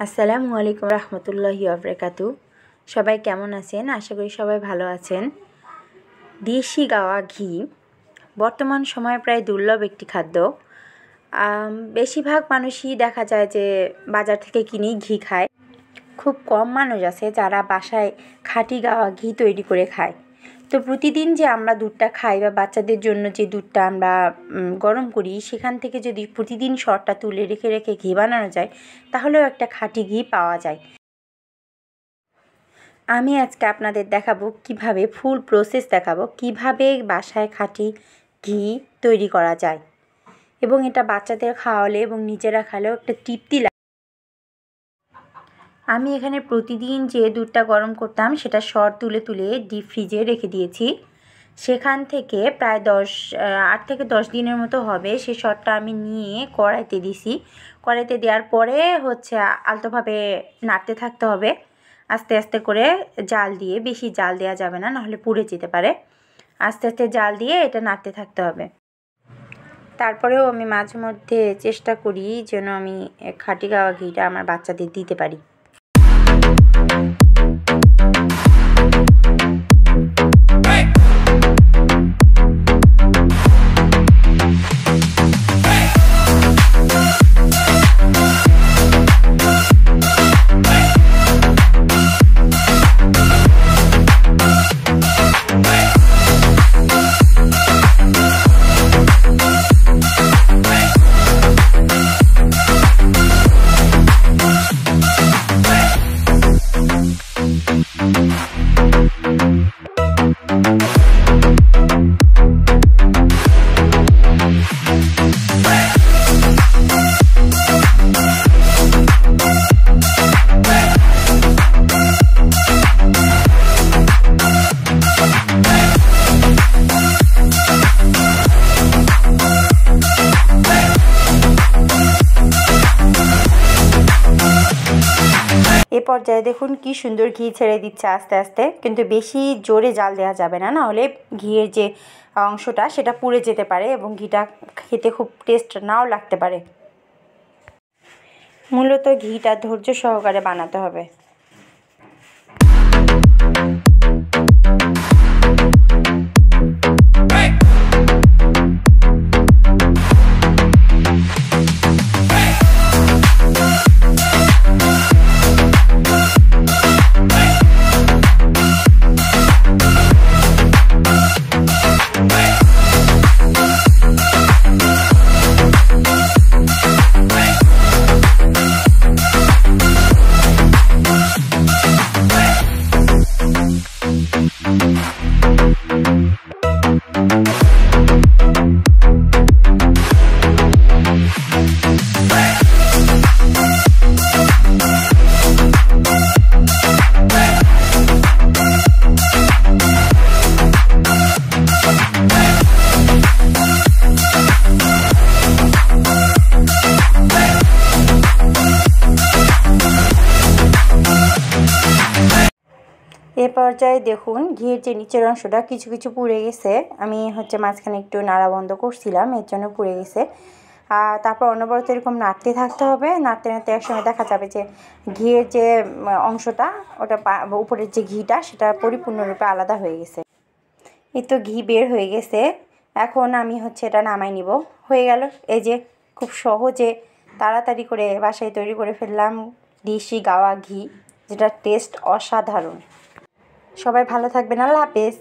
আসসালামু আলাইকুম রহমতুল্লাহি ওয়াবারাকাতু। সবাই কেমন আছেন? আশা করি সবাই ভালো আছেন। দেশি গাওয়া ঘি বর্তমান সময়ে প্রায় দুর্লভ একটি খাদ্য। বেশিরভাগ মানুষই দেখা যায় যে বাজার থেকে কিনেই ঘি খায়। খুব কম মানুষ আছে যারা বাসায় খাঁটি গাওয়া ঘি তৈরি করে খায়। তো প্রতিদিন যে আমরা দুধটা খাই বা বাচ্চাদের জন্য যে দুধটা আমরা গরম করি, সেখান থেকে যদি প্রতিদিন সরটা তুলে রেখে রেখে ঘি বানানো যায়, তাহলেও একটা খাঁটি ঘি পাওয়া যায়। আমি আজকে আপনাদের দেখাবো কিভাবে, ফুল প্রসেস দেখাবো কিভাবে বাসায় খাঁটি ঘি তৈরি করা যায় এবং এটা বাচ্চাদের খাওয়ালে এবং নিজেরা খাওয়ালেও একটা তৃপ্তি লাগে। আমি এখানে প্রতিদিন যে দুধটা গরম করতাম সেটা সর তুলে তুলে ডিপ ফ্রিজে রেখে দিয়েছি। সেখান থেকে প্রায় 8 থেকে 10 দিনের মতো হবে। সেই সরটা আমি নিয়ে কড়াইতে দিছি। কড়াইতে দেওয়ার পরে আলতোভাবে নাড়তে থাকতে হবে, আস্তে আস্তে করে জাল দিয়ে। বেশি জাল দেওয়া যাবে না, নাহলে পুড়ে যেতে পারে। আস্তে আস্তে জাল দিয়ে এটা নাড়তে থাকতে হবে। তারপরেও আমি মাঝে মধ্যে চেষ্টা করি যেন আমি খাঁটি গাওয়া ঘিটা আমার বাচ্চাদের দিতে পারি। এ পর্যায়ে দেখুন কি সুন্দর ঘি ছেড়ে দিচ্ছে আস্তে আস্তে, কিন্তু বেশি জোরে জাল দেওয়া যাবে না, নাহলে ঘিয়ের যে অংশটা সেটা পুড়ে যেতে পারে এবং ঘিটা খেতে খুব টেস্ট নাও লাগতে পারে। মূলত ঘিটা ধৈর্য সহকারে বানাতে হবে। এ পর্যায়ে দেখুন ঘিয়ের যে নিচের অংশটা কিছু কিছু পুড়ে গেছে। আমি মাঝখানে একটু নাড়া বন্ধ করছিলাম, এর জন্য পুড়ে গেছে। তারপর অনবরত এরকম নাড়তে থাকতে হবে। নাড়তে নাড়তে একসময় দেখা যাবে যে ঘিয়ের যে অংশটা, ওটা উপরের যে ঘিটা, সেটা পরিপূর্ণরূপে আলাদা হয়ে গেছে। এই তো ঘি বের হয়ে গেছে। এখন আমি এটা নামাই নিব। হয়ে গেল। এই যে খুব সহজে তাড়াতাড়ি করে বাসায় তৈরি করে ফেললাম দেশি গাওয়া ঘি, যেটা টেস্ট অসাধারণ। সবাই ভালো থাকবেন। আল্লাহ হাফেজ।